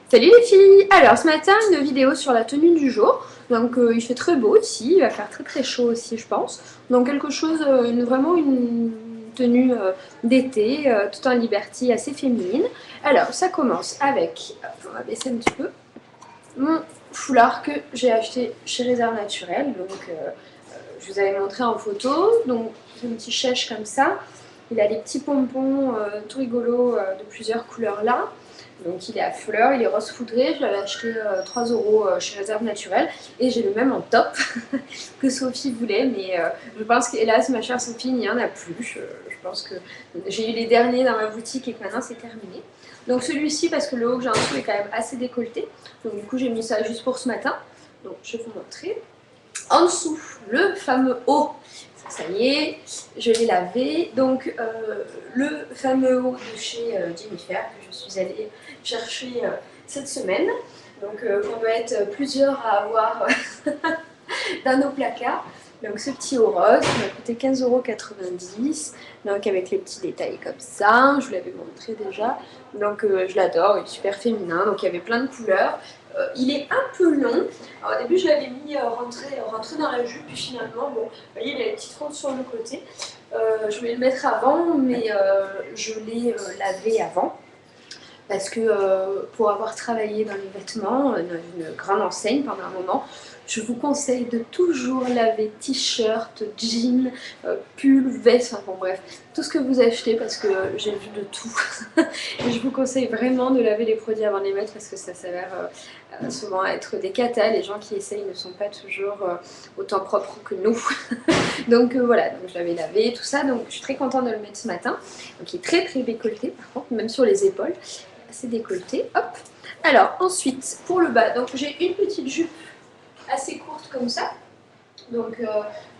Salut les filles! Alors ce matin une vidéo sur la tenue du jour. Donc il fait très beau ici, il va faire très chaud aussi je pense. Donc quelque chose, vraiment une tenue d'été, tout en liberty, assez féminine. Alors ça commence avec, on va baisser un petit peu, mon foulard que j'ai acheté chez Réserve Naturelle. Donc je vous avais montré en photo. Donc c'est un petit chèche comme ça. Il a des petits pompons tout rigolos de plusieurs couleurs là. Donc il est à fleurs, il est rose foudré, je l'avais acheté 3 € chez Réserve Naturelle et j'ai le même en top que Sophie voulait, mais je pense qu'hélas ma chère Sophie il n'y en a plus. Je pense que j'ai eu les derniers dans ma boutique et que maintenant c'est terminé. Donc celui-ci, parce que le haut que j'ai en dessous est quand même assez décolleté, donc du coup j'ai mis ça juste pour ce matin, donc je vais vous montrer. En dessous, le fameux haut, ça y est, je l'ai lavé. Donc le fameux haut de chez Jennifer que je suis allée chercher cette semaine. Donc on doit être plusieurs à avoir dans nos placards. Donc ce petit haut rose qui m'a coûté 15,90 €. Donc avec les petits détails comme ça, je vous l'avais montré déjà. Donc je l'adore, il est super féminin. Donc il y avait plein de couleurs. Il est un peu long. Alors, au début je l'avais mis rentrer dans la jupe, puis finalement, bon, vous voyez, il a une petite ronde sur le côté. Je voulais le mettre avant, mais je l'ai lavé avant. Parce que pour avoir travaillé dans les vêtements, dans une grande enseigne pendant un moment, je vous conseille de toujours laver t-shirt, jeans, pull, veste, enfin bon bref, tout ce que vous achetez parce que j'ai vu de tout. Et je vous conseille vraiment de laver les produits avant de les mettre parce que ça s'avère souvent être des catas. Les gens qui essayent ne sont pas toujours autant propres que nous. Donc voilà, donc je l'avais lavé, tout ça, donc je suis très contente de le mettre ce matin. Donc il est très décolleté par contre, même sur les épaules, assez décolleté, hop. Alors ensuite, pour le bas, donc j'ai une petite jupe assez courte comme ça, donc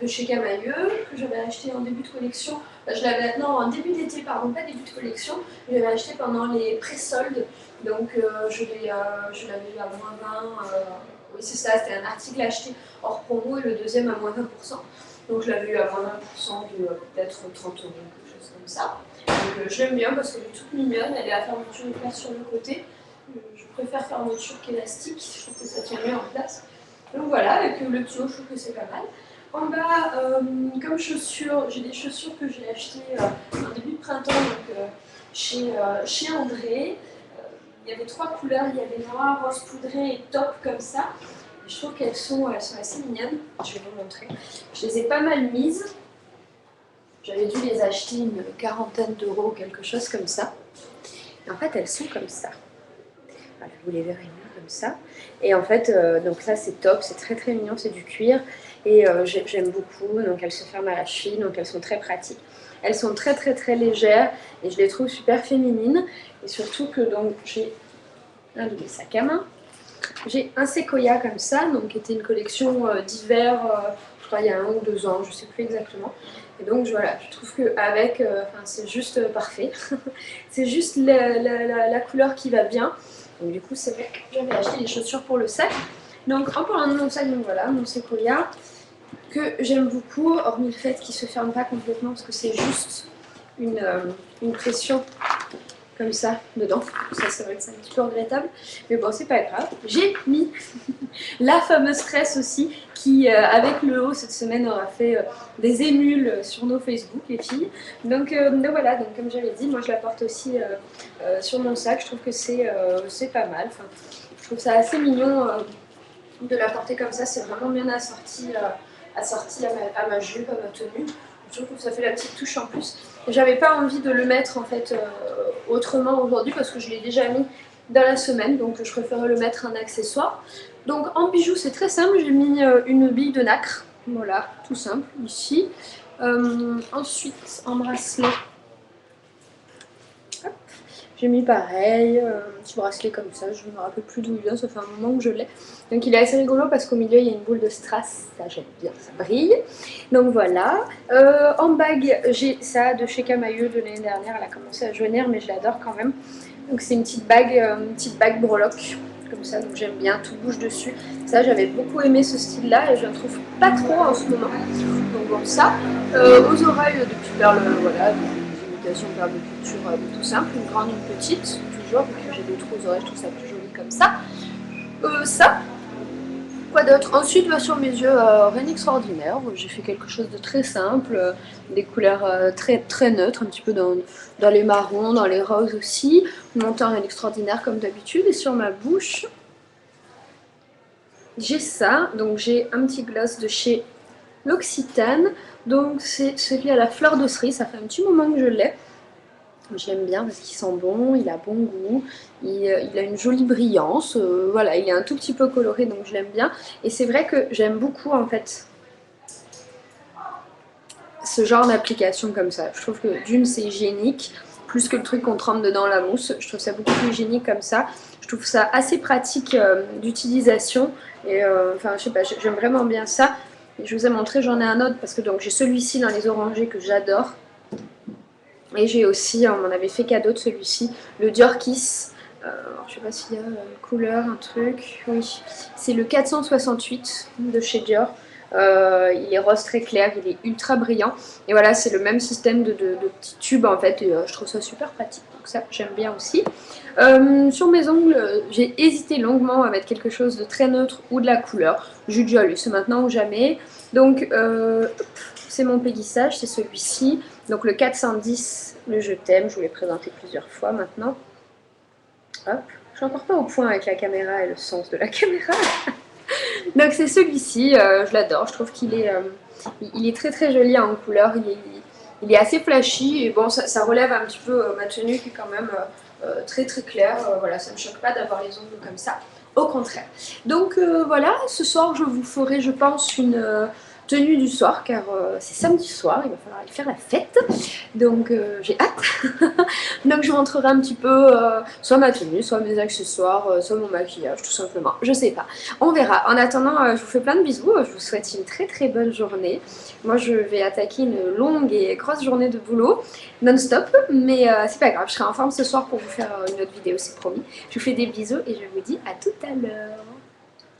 de chez Camailleux, que j'avais acheté en début de collection, je l'avais maintenant en début d'été, pardon, pas début de collection, je l'avais acheté pendant les pré-soldes, donc je l'avais eu à moins 20, oui c'est ça, c'était un article acheté hors promo et le deuxième à moins 20%, donc je l'avais eu à moins 20% de peut-être 30 €, quelque chose comme ça. Donc je l'aime bien parce qu'elle est toute mignonne, elle est à fermeture éclair sur le côté, je préfère fermeture qu'élastique, je trouve que ça tient mieux en place. Donc voilà, avec le petit haut, je trouve que c'est pas mal. En bas, comme chaussures, j'ai des chaussures que j'ai achetées en début de printemps donc, chez André. Il y avait 3 couleurs, il y avait noir, rose poudré et top comme ça. Et je trouve qu'elles sont assez mignonnes. Je vais vous montrer. Je les ai pas mal mises. J'avais dû les acheter une quarantaine d'euros, quelque chose comme ça. Et en fait, elles sont comme ça. Voilà, vous les verrez mieux comme ça. Et en fait, donc ça c'est top, c'est très mignon, c'est du cuir. Et j'aime beaucoup, donc elles se ferment à la cheville, donc elles sont très pratiques. Elles sont très légères et je les trouve super féminines. Et surtout que donc j'ai un de mes sacs à main. J'ai un séquoia comme ça, donc qui était une collection d'hiver, je crois il y a 1 ou 2 ans, je ne sais plus exactement. Et donc voilà, je trouve qu'avec, c'est juste parfait. C'est juste la couleur qui va bien. Donc du coup, c'est vrai que j'avais acheté des chaussures pour le sac. Donc en parlant de mon sac, donc voilà, mon séquoia, que j'aime beaucoup, hormis le fait qu'il ne se ferme pas complètement, parce que c'est juste une pression comme ça dedans. Ça c'est vrai que c'est un petit peu regrettable, mais bon c'est pas grave. J'ai mis la fameuse tresse aussi qui avec le haut cette semaine aura fait des émules sur nos Facebook les filles. Donc voilà, donc comme j'avais dit, moi je la porte aussi sur mon sac. Je trouve que c'est pas mal. Enfin, je trouve ça assez mignon de la porter comme ça. C'est vraiment bien assorti à ma jupe, à ma tenue. Je trouve que ça fait la petite touche en plus. J'avais pas envie de le mettre en fait autrement aujourd'hui parce que je l'ai déjà mis dans la semaine, donc je préférais le mettre en accessoire. Donc en bijoux c'est très simple, j'ai mis une bille de nacre, voilà, tout simple, ici. Ensuite en bracelet, j'ai mis pareil, un petit bracelet comme ça, je ne me rappelle plus d'où il vient, ça fait un moment que je l'ai. Donc il est assez rigolo parce qu'au milieu il y a une boule de strass, ça j'aime bien, ça brille. Donc voilà. En bague, j'ai ça de chez Camailleux de l'année dernière, elle a commencé à jaunir mais je l'adore quand même. Donc c'est une petite bague breloque, comme ça, donc j'aime bien, tout bouge dessus. Ça j'avais beaucoup aimé ce style là et je ne trouve pas trop en ce moment. Donc bon ça. Aux oreilles, des petites perles, voilà, des imitations de perles de couture tout simple, une grande, une petite, toujours, vu que j'ai deux trous aux oreilles, je trouve ça plus joli comme ça. Ça. Quoi d'autre? Ensuite, bah, sur mes yeux, rien d'extraordinaire. J'ai fait quelque chose de très simple, des couleurs très, très neutres, un petit peu dans les marrons, dans les roses aussi. Mon teint, rien d'extraordinaire comme d'habitude. Et sur ma bouche, j'ai ça. Donc j'ai un petit gloss de chez L'Occitane. Donc c'est celui à la fleur de cerise. Ça fait un petit moment que je l'ai. Je l'aime bien parce qu'il sent bon, il a bon goût, il a une jolie brillance, voilà, il est un tout petit peu coloré donc je l'aime bien. Et c'est vrai que j'aime beaucoup en fait ce genre d'application comme ça. Je trouve que d'une c'est hygiénique, plus que le truc qu'on trempe dedans la mousse, je trouve ça beaucoup plus hygiénique comme ça. Je trouve ça assez pratique d'utilisation et enfin je sais pas, j'aime vraiment bien ça. Et je vous ai montré, j'en ai un autre parce que donc j'ai celui-ci dans les orangés que j'adore. Et j'ai aussi, on m'en avait fait cadeau de celui-ci, le Dior Kiss. Je sais pas s'il y a une couleur, un truc. Oui, c'est le 468 de chez Dior. Il est rose très clair, il est ultra brillant. Et voilà, c'est le même système de petits tubes en fait. Et je trouve ça super pratique. Donc ça, j'aime bien aussi. Sur mes ongles, j'ai hésité longuement à mettre quelque chose de très neutre ou de la couleur. J'ai dû aller, c'est maintenant ou jamais. Donc, c'est mon péguissage, c'est celui-ci. Donc le 410, le Je t'aime, je vous l'ai présenté plusieurs fois maintenant. Hop, je suis encore pas au point avec la caméra et le sens de la caméra. Donc c'est celui-ci, je l'adore, je trouve qu'il est, il est très très joli en couleur, il est assez flashy et bon ça relève un petit peu ma tenue qui est quand même très très claire, voilà, ça ne me choque pas d'avoir les ongles comme ça, au contraire. Donc voilà, ce soir je vous ferai je pense une tenue du soir car c'est samedi soir, il va falloir aller faire la fête, donc j'ai hâte. Donc je vous montrerai un petit peu soit ma tenue, soit mes accessoires, soit mon maquillage tout simplement, je sais pas, on verra. En attendant je vous fais plein de bisous, je vous souhaite une très très bonne journée. Moi je vais attaquer une longue et grosse journée de boulot non-stop, mais c'est pas grave, je serai en forme ce soir pour vous faire une autre vidéo, c'est promis. Je vous fais des bisous et je vous dis à tout à l'heure.